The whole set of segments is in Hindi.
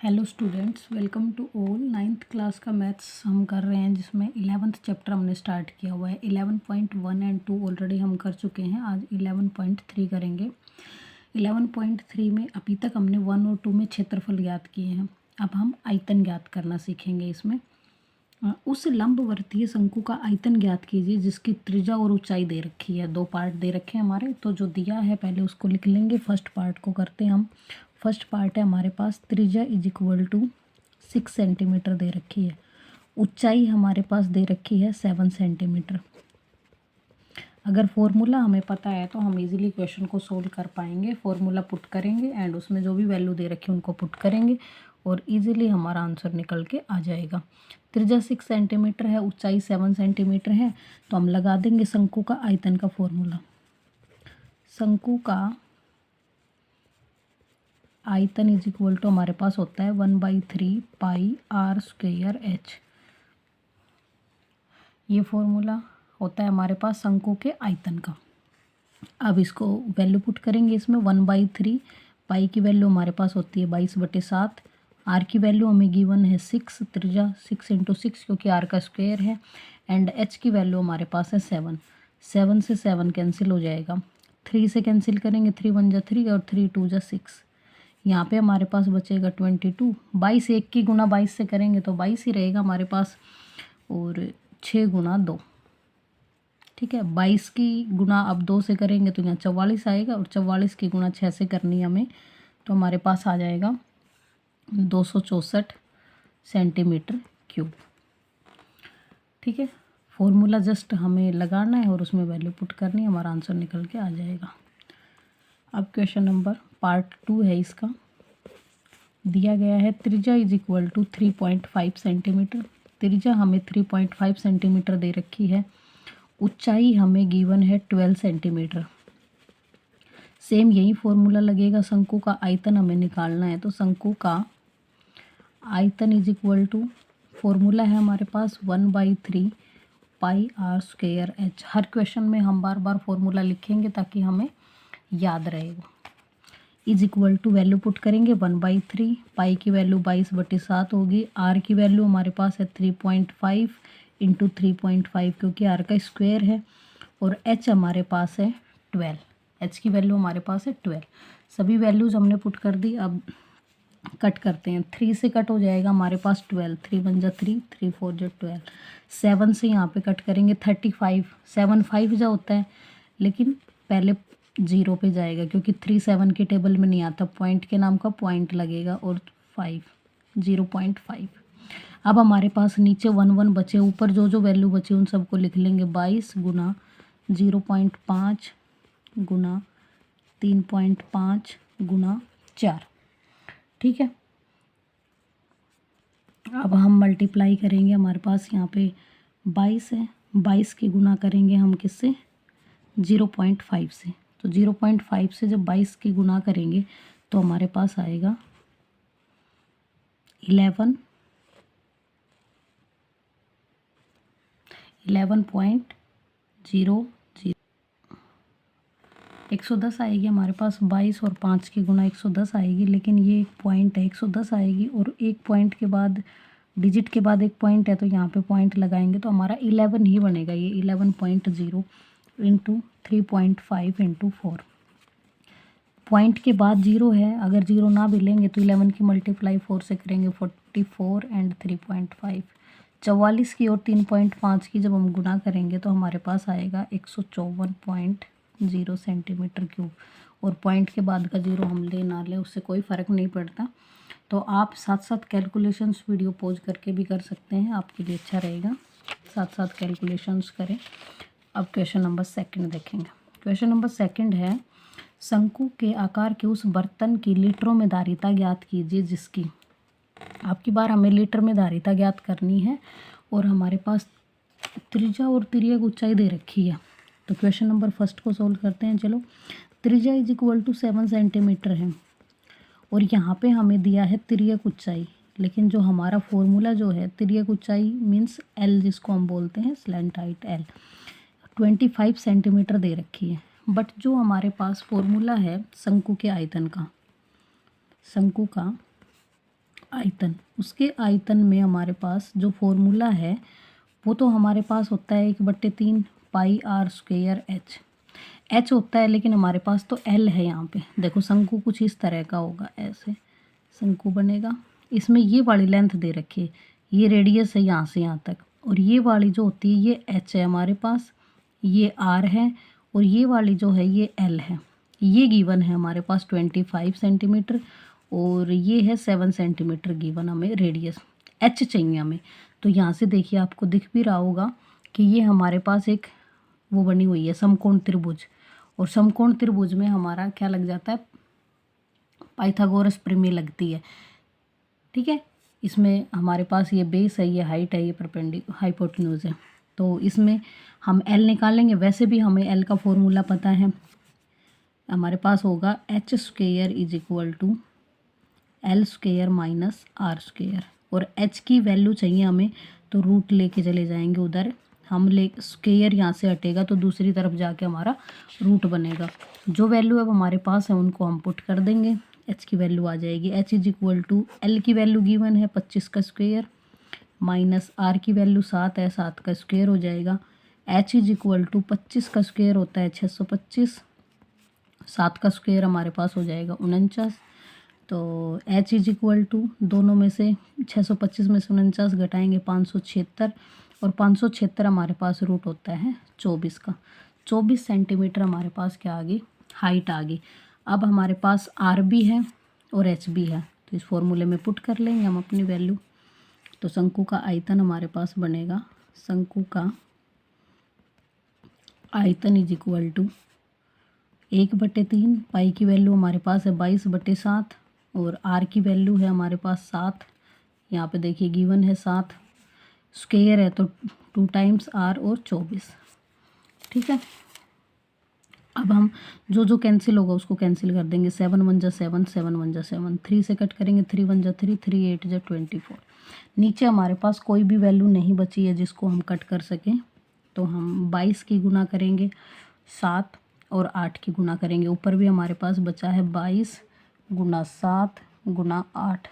Hello students, welcome to all. Ninth class का मैथ्स हम कर रहे हैं, जिसमें 11th चैप्टर हमने स्टार्ट किया हुआ है। 11.1 एंड 2 ऑलरेडी हम कर चुके हैं। आज 11.3 करेंगे। 11.3 में अभी तक हमने 1 और 2 में क्षेत्रफल ज्ञात किए हैं। अब हम आयतन ज्ञात करना सीखेंगे। इसमें उस लंबवर्तीय शंकु का आयतन ज्ञात कीजिए जिसकी त्रिज्या और ऊंचाई दे रखी है। दो पार्ट दे रखे हैं हमारे, तो जो दिया है पहले उसको लिख लेंगे। फर्स्ट पार्ट को करते हैं हम। फर्स्ट पार्ट है हमारे पास, त्रिज्या इज इक्वल टू 6 सेंटीमीटर दे रखी है। ऊंचाई हमारे पास दे रखी है 7 सेंटीमीटर। अगर फॉर्मूला हमें पता है तो हम इजीली क्वेश्चन को सोल्व कर पाएंगे। फॉर्मूला पुट करेंगे एंड उसमें जो भी वैल्यू दे रखी है उनको पुट करेंगे और इजीली हमारा आंसर निकल के आ जाएगा। त्रिज्या 6 सेंटीमीटर है, ऊंचाई 7 सेंटीमीटर है, तो हम लगा देंगे शंकु का आयतन का फॉर्मूला। शंकु का आयतन इज इक्वल टू हमारे पास होता है 1/3 पाई आर स्क्वेयर एच। ये फॉर्मूला होता है हमारे पास शंकु के आयतन का। अब इसको वैल्यू पुट करेंगे इसमें। 1/3 पाई की वैल्यू हमारे पास होती है 22/7। आर की वैल्यू हमें गिवन है 6, त्रिज्या 6 × 6 क्योंकि आर का स्क्वायर है। एंड एच की वैल्यू हमारे पास है 7। 7 से 7 कैंसिल हो जाएगा। 3 से कैंसिल करेंगे, 3 × 1 = 3 और 3 × 2 = 6। यहाँ पे हमारे पास बचेगा 22। 22 1 की गुना 22 से करेंगे तो 22 ही रहेगा हमारे पास, और 6 × 2, ठीक है। 22 की गुना अब 2 से करेंगे तो यहाँ 44 आएगा, और 44 की गुना 6 से करनी है हमें, तो हमारे पास आ जाएगा 264 सेंटीमीटर क्यूब, ठीक है। फॉर्मूला जस्ट हमें लगाना है और उसमें वैल्यू पुट करनी है, हमारा आंसर निकल के आ जाएगा। अब क्वेश्चन नंबर पार्ट 2 है। इसका दिया गया है त्रिज्या इज इक्वल टू 3.5 सेंटीमीटर। त्रिज्या हमें 3.5 सेंटीमीटर दे रखी है। ऊंचाई हमें गिवन है 12 सेंटीमीटर। सेम यही फॉर्मूला लगेगा। शंकु का आयतन हमें निकालना है, तो शंकु का आयतन इज इक्वल टू, फॉर्मूला है हमारे पास 1/3 पाई आर स्क्वेयर एच। हर क्वेश्चन में हम बार बार फॉर्मूला लिखेंगे ताकि हमें याद रहेगा। Is equal to value put करेंगे 1/3, पाई की वैल्यू 22/7 होगी। आर की वैल्यू हमारे पास है 3.5 × 3.5 क्योंकि आर का स्क्वायर है, और एच हमारे पास है 12। एच की वैल्यू हमारे पास है 12। सभी वैल्यूज़ हमने पुट कर दी। अब कट करते हैं। 3 से कट हो जाएगा हमारे पास 12। 3 × 1 = 3, 3 × 4 = 12। 7 से यहाँ पे कट करेंगे 35। 7 5 जो होता है, लेकिन पहले 0 पे जाएगा क्योंकि 3 7 के टेबल में नहीं आता। पॉइंट के नाम का पॉइंट लगेगा, और 5 0.5। अब हमारे पास नीचे 1 1 बचे, ऊपर जो जो वैल्यू बचे उन सबको लिख लेंगे। 22 गुना 0.5 गुना 3.5 गुना 4, ठीक है। अब हम मल्टीप्लाई करेंगे। हमारे पास यहाँ पे 22 है, 22 की गुना करेंगे हम किससे, 0.5 से। तो 0.5 से जब 22 की गुना करेंगे तो हमारे पास आएगा 11.0 110 आएगी हमारे पास। 22 और 5 की गुना 110 आएगी, लेकिन ये एक पॉइंट है, 110 आएगी, और एक पॉइंट के बाद, डिजिट के बाद एक पॉइंट है, तो यहाँ पे पॉइंट लगाएंगे तो हमारा 11 ही बनेगा। ये 11.0 × 3.5 × 4। पॉइंट के बाद 0 है, अगर 0 ना भी लेंगे तो 11 की मल्टीप्लाई 4 से करेंगे 44 एंड 3.5। 44 की और 3.5 की जब हम गुना करेंगे तो हमारे पास आएगा 154.0 सेंटीमीटर क्यूब। और पॉइंट के बाद का 0 हम ले ना लें उससे कोई फ़र्क नहीं पड़ता। तो आप साथ साथ कैलकुलेशंस वीडियो पॉज करके भी कर सकते हैं, आपके लिए अच्छा रहेगा। साथ साथ कैलकुलेशंस करें। अब क्वेश्चन नंबर 2 देखेंगे। क्वेश्चन नंबर 2 है, शंकु के आकार के उस बर्तन की लीटरों में धारिता ज्ञात कीजिए जिसकी, आपकी बार हमें लीटर में धारिता ज्ञात करनी है, और हमारे पास त्रिज्या और तिर्यक ऊंचाई दे रखी है। तो क्वेश्चन नंबर 1 को सोल्व करते हैं। चलो, त्रिज्या इज इक्वल टू 7 सेंटीमीटर है, और यहाँ पे हमें दिया है तिर्यक ऊंचाई, लेकिन जो हमारा फॉर्मूला जो है, तिर्यक ऊंचाई मीन्स एल, जिसको हम बोलते हैं स्लैंट हाइट एल, 25 सेंटीमीटर दे रखी है। बट जो हमारे पास फॉर्मूला है शंकु के आयतन का, शंकु का आयतन, उसके आयतन में हमारे पास जो फॉर्मूला है वो तो हमारे पास होता है 1/3 pi are square H. H होता है लेकिन हमारे पास तो एल है यहाँ पे। देखो शंकु कुछ इस तरह का होगा, ऐसे शंकु बनेगा। इसमें ये वाली लेंथ दे रखी है, ये रेडियस है यहाँ से यहाँ तक, और ये वाली जो होती है ये एच है हमारे पास, ये आर है, और ये वाली जो है ये एल है। ये गिवन है हमारे पास 25 सेंटीमीटर, और ये है 7 सेंटीमीटर गिवन हमें रेडियस। एच चाहिए हमें। तो यहाँ से देखिए आपको दिख भी रहा होगा कि ये हमारे पास एक वो बनी हुई है समकोण त्रिभुज, और समकोण त्रिभुज में हमारा क्या लग जाता है, पाइथागोरस प्रमेय लगती है। ठीक है, इसमें हमारे पास ये बेस है, ये हाइट है, ये हाइपोटेन्यूज है। तो इसमें हम एल निकालेंगे। वैसे भी हमें एल का फॉर्मूला पता है, हमारे पास होगा H square is equal to L square minus R square, और एच की वैल्यू चाहिए हमें तो रूट लेके चले जाएंगे उधर, हम ले स्क्वेयर यहाँ से हटेगा तो दूसरी तरफ जाके हमारा रूट बनेगा। जो वैल्यू अब हमारे पास है उनको हम पुट कर देंगे, एच की वैल्यू आ जाएगी। H is equal to L की वैल्यू गिवन है 25 का स्क्वेयर, माइनस आर की वैल्यू 7 है, 7 का स्क्वेयर हो जाएगा। एच इज इक्वल टू 25 का स्क्वेयर होता है 625, 7 का स्क्वेयर हमारे पास हो जाएगा 49। तो एच इज इक्वल टू दोनों में से 625 में से 49 घटाएंगे 576, और 576 हमारे पास रूट होता है 24 का। 24 सेंटीमीटर हमारे पास क्या आ गई, हाइट आ गई। अब हमारे पास आर भी है और एच भी है, तो इस फॉर्मूले में पुट कर लेंगे हम अपनी वैल्यू। तो शंकु का आयतन हमारे पास बनेगा, शंकु का आयतन इज इक्वल टू 1/3 पाई की वैल्यू हमारे पास है 22/7, और आर की वैल्यू है हमारे पास 7, यहाँ पे देखिए गिवन है 7, स्क्वायर है तो 2 टाइम्स आर और 24। ठीक है, अब हम जो जो कैंसिल होगा उसको कैंसिल कर देंगे। 7 1 जा 7, 7 1 जा 7, 3 से कट करेंगे, 3 1 जा 3, 3 8 जा 24। नीचे हमारे पास कोई भी वैल्यू नहीं बची है जिसको हम कट कर सकें, तो हम 22 की गुना करेंगे 7 और 8 की गुना करेंगे। ऊपर भी हमारे पास बचा है 22 गुना 7 गुना 8,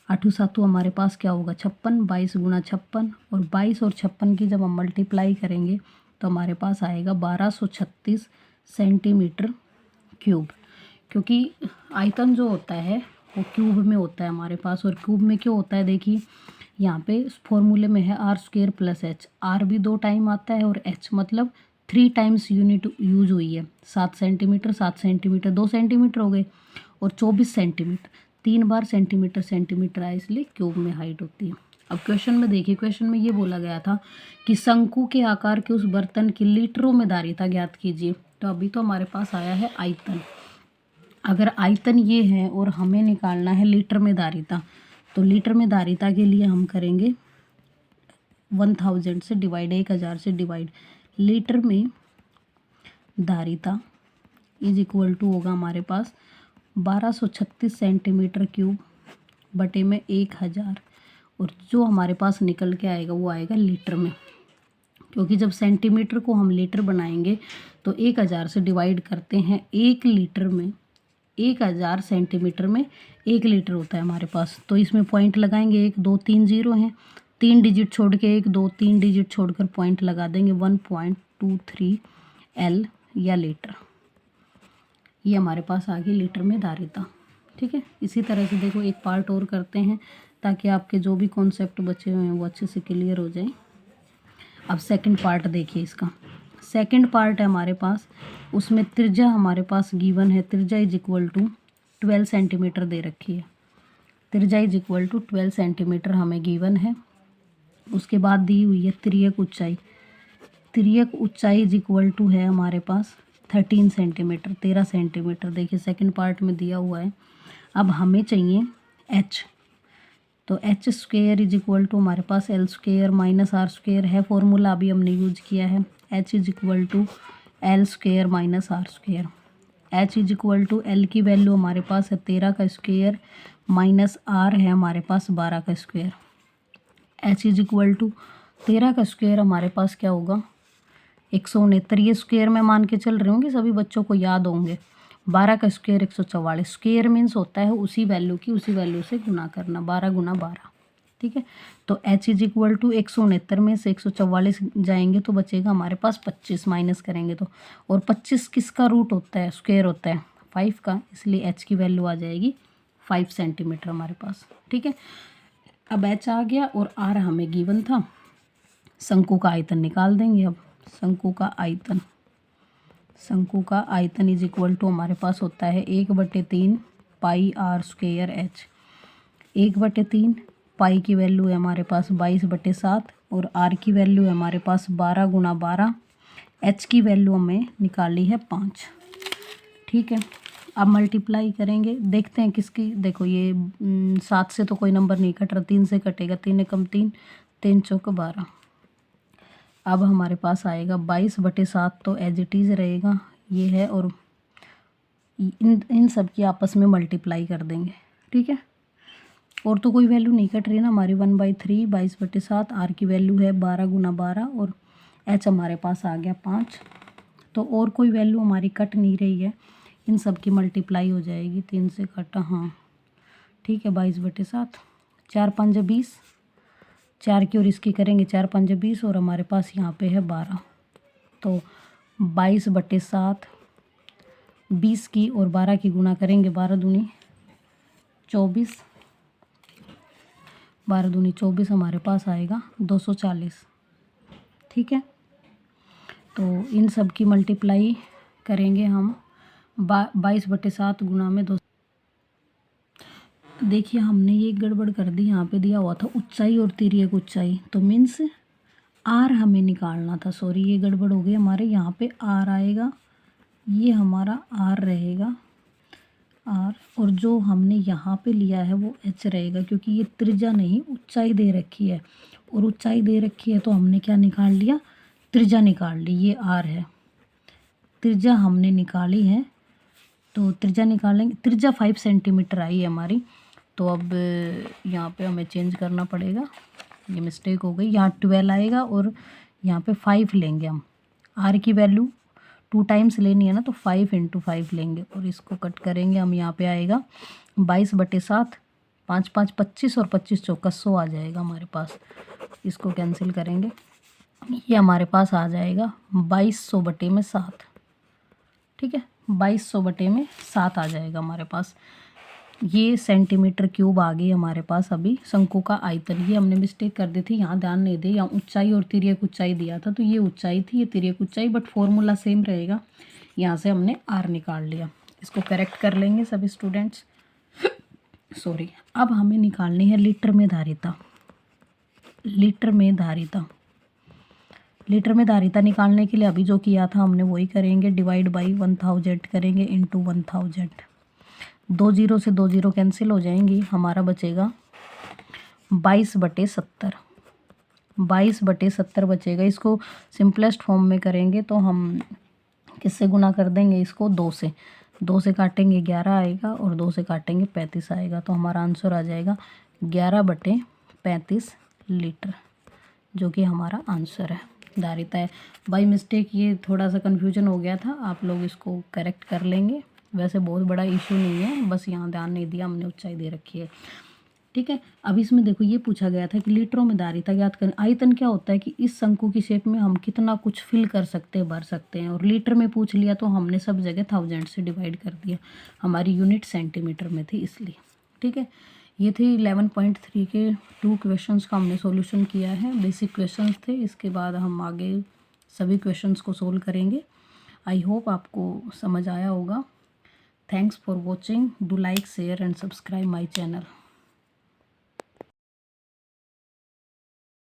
8 7 हमारे पास क्या होगा 56, 22 गुना 56, और 22 और 56 की जब हम मल्टीप्लाई करेंगे तो हमारे पास आएगा 1236 सेंटीमीटर क्यूब, क्योंकि आयतन जो होता है वो क्यूब में होता है हमारे पास। और क्यूब में क्यों होता है, देखिए यहाँ पे फॉर्मूले में है R square plus H, R भी 2 टाइम आता है और एच मतलब 3 टाइम्स यूनिट यूज हुई है। 7 सेंटीमीटर 7 सेंटीमीटर 2 सेंटीमीटर हो गए, और 24 सेंटीमीटर 3 बार सेंटीमीटर सेंटीमीटर आया, इसलिए क्यूब में हाइट होती है। अब क्वेश्चन में देखिए, क्वेश्चन में ये बोला गया था कि शंकु के आकार के उस बर्तन की लीटरों में धारिता ज्ञात कीजिए। तो अभी तो हमारे पास आया है आयतन। अगर आयतन ये है और हमें निकालना है लीटर में धारिता, तो लीटर में धारिता के लिए हम करेंगे 1000 से डिवाइड, 1000 से डिवाइड। लीटर में धारिता इज इक्वल टू होगा हमारे पास 1236 सेंटीमीटर क्यूब बटे में 1000, और जो हमारे पास निकल के आएगा वो आएगा लीटर में, क्योंकि जब सेंटीमीटर को हम लीटर बनाएंगे तो 1000 से डिवाइड करते हैं 1 लीटर में, 1000 सेंटीमीटर में 1 लीटर होता है हमारे पास। तो इसमें पॉइंट लगाएंगे, 1 2 3 जीरो हैं, 3 डिजिट छोड़ के 1 2 3 डिजिट छोड़कर पॉइंट लगा देंगे, 1.23 L या लीटर। ये हमारे पास आ गई लीटर में धारिता। ठीक है, इसी तरह से देखो एक पार्ट और करते हैं ताकि आपके जो भी कॉन्सेप्ट बचे हुए हैं वो अच्छे से क्लियर हो जाए। अब सेकंड पार्ट देखिए, इसका सेकंड पार्ट है हमारे पास, उसमें त्रिज्या हमारे पास गिवन है, त्रिज्या इज इक्वल टू 12 सेंटीमीटर दे रखी है। त्रिज्या इज इक्वल टू 12 सेंटीमीटर हमें गिवन है। उसके बाद दी हुई है तिर्यक ऊंचाई, तिर्यक ऊंचाई इज इक्वल टू है हमारे पास 13 सेंटीमीटर, 13 सेंटीमीटर। देखिए सेकंड पार्ट में दिया हुआ है। अब हमें चाहिए एच, तो H square is equal to हमारे पास L square minus R square है, फॉर्मूला अभी हमने यूज किया है। H is equal to L square minus R square. H is equal to L की वैल्यू हमारे पास है 13 का स्क्वेयर, माइनस आर है हमारे पास 12 का square. H is equal to 13 का स्क्वेयर हमारे पास क्या होगा 169, ये स्क्वेयर में मान के चल रहे होंगे, सभी बच्चों को याद होंगे। 12 का स्क्वायर 144, स्क्वायर मीन्स होता है उसी वैल्यू की उसी वैल्यू से गुना करना, 12 गुना 12, ठीक है। तो h इज इक्वल टू 169 में से 144 जाएंगे तो बचेगा हमारे पास 25, माइनस करेंगे तो, और 25 किसका रूट होता है, स्क्वायर होता है 5 का, इसलिए h की वैल्यू आ जाएगी 5 सेंटीमीटर हमारे पास, ठीक है। अब h आ गया और r हमें गिवन था, शंकु का आयतन निकाल देंगे। अब शंकु का आयतन इज इक्वल टू हमारे पास होता है 1/3 पाई r स्क्वायर h। 1/3 पाई की वैल्यू है हमारे पास 22/7 और r की वैल्यू है हमारे पास 12 गुना 12, h की वैल्यू हमें निकाली है 5, ठीक है। अब मल्टीप्लाई करेंगे, देखते हैं किसकी, देखो ये 7 से तो कोई नंबर नहीं कट रहा, 3 से कटेगा, 3 एकम 3, 3 चौक 12। अब हमारे पास आएगा 22/7 तो एज इट इज़ रहेगा ये है, और इन सब की आपस में मल्टीप्लाई कर देंगे, ठीक है। और तो कोई वैल्यू नहीं कट रही ना हमारी, 1/3 22/7, आर की वैल्यू है 12 गुना 12 और एच हमारे पास आ गया 5, तो और कोई वैल्यू हमारी कट नहीं रही है, इन सब की मल्टीप्लाई हो जाएगी, 3 से कटा, हाँ ठीक है, 22/7, 4 5 20, 4 की और इसकी करेंगे 4 5 20 और हमारे पास यहाँ पे है 12, तो 22/7, 20 की और 12 की गुना करेंगे, 12 दूनी 24, 12 दूनी 24 हमारे पास आएगा 240, ठीक है। तो इन सब की मल्टीप्लाई करेंगे हम 22/7 गुना में 2। देखिए हमने ये गड़बड़ कर दी, यहाँ पे दिया हुआ था ऊंचाई और तिर्यक ऊंचाई, तो मीन्स आर हमें निकालना था, सॉरी ये गड़बड़ हो गई हमारे, यहाँ पे आर आएगा, ये हमारा आर रहेगा आर, और जो हमने यहाँ पे लिया है वो एच रहेगा, क्योंकि ये त्रिज्या नहीं ऊंचाई दे रखी है, और ऊंचाई दे रखी है तो हमने क्या निकाल लिया, त्रिज्या निकाल ली, ये आर है, त्रिज्या हमने निकाली है, तो त्रिज्या निकालेंगे, त्रिज्या 5 सेंटीमीटर आई है हमारी, तो अब यहाँ पे हमें चेंज करना पड़ेगा, ये मिस्टेक हो गई, यहाँ 12 आएगा और यहाँ पे 5 लेंगे हम, आर की वैल्यू 2 टाइम्स लेनी है ना, तो 5 × 5 लेंगे और इसको कट करेंगे हम, यहाँ पे आएगा 22/7, 5 5 25 और 25 चौका 100 आ जाएगा हमारे पास, इसको कैंसिल करेंगे, ये हमारे पास आ जाएगा 2200/7, ठीक है, 2200/7 आ जाएगा हमारे पास, ये सेंटीमीटर क्यूब आ गई हमारे पास अभी शंकु का आयतन। ये हमने मिस्टेक कर दी थी, यहाँ ध्यान नहीं दे, यहाँ ऊंचाई और तिर्यक ऊंचाई दिया था, तो ये ऊंचाई थी ये तिर्यक ऊंचाई, बट फॉर्मूला सेम रहेगा, यहाँ से हमने आर निकाल लिया, इसको करेक्ट कर लेंगे सभी स्टूडेंट्स, सॉरी। अब हमें निकालनी है लीटर में धारिता, लीटर में धारिता निकालने के लिए अभी जो किया था हमने वही करेंगे, डिवाइड बाई 1000 करेंगे इंटू 1000, 2 0 से 2 0 कैंसिल हो जाएंगी, हमारा बचेगा 22/70, 22/70 बचेगा। इसको सिंपलेस्ट फॉर्म में करेंगे तो हम किससे गुना कर देंगे, इसको 2 से, 2 से काटेंगे 11 आएगा और 2 से काटेंगे 35 आएगा, तो हमारा आंसर आ जाएगा 11/35 लीटर, जो कि हमारा आंसर है, धारिता है। बाई मिस्टेक ये थोड़ा सा कन्फ्यूजन हो गया था, आप लोग इसको करेक्ट कर लेंगे, वैसे बहुत बड़ा इशू नहीं है, बस यहाँ ध्यान नहीं दिया हमने, ऊंचाई दे रखी है, ठीक है। अब इसमें देखो ये पूछा गया था कि लीटरों में धारिता ज्ञात करें। आयतन क्या होता है कि इस शंकु की शेप में हम कितना कुछ फिल कर सकते हैं, भर सकते हैं, और लीटर में पूछ लिया तो हमने सब जगह 1000 से डिवाइड कर दिया, हमारी यूनिट सेंटीमीटर में थी इसलिए, ठीक है। ये थे 11.3 के 2 क्वेश्चंस का हमने सॉल्यूशन किया है, बेसिक क्वेश्चंस थे, इसके बाद हम आगे सभी क्वेश्चंस को सोल्व करेंगे। आई होप आपको समझ आया होगा। Thanks for watching. Do like, share and subscribe my channel.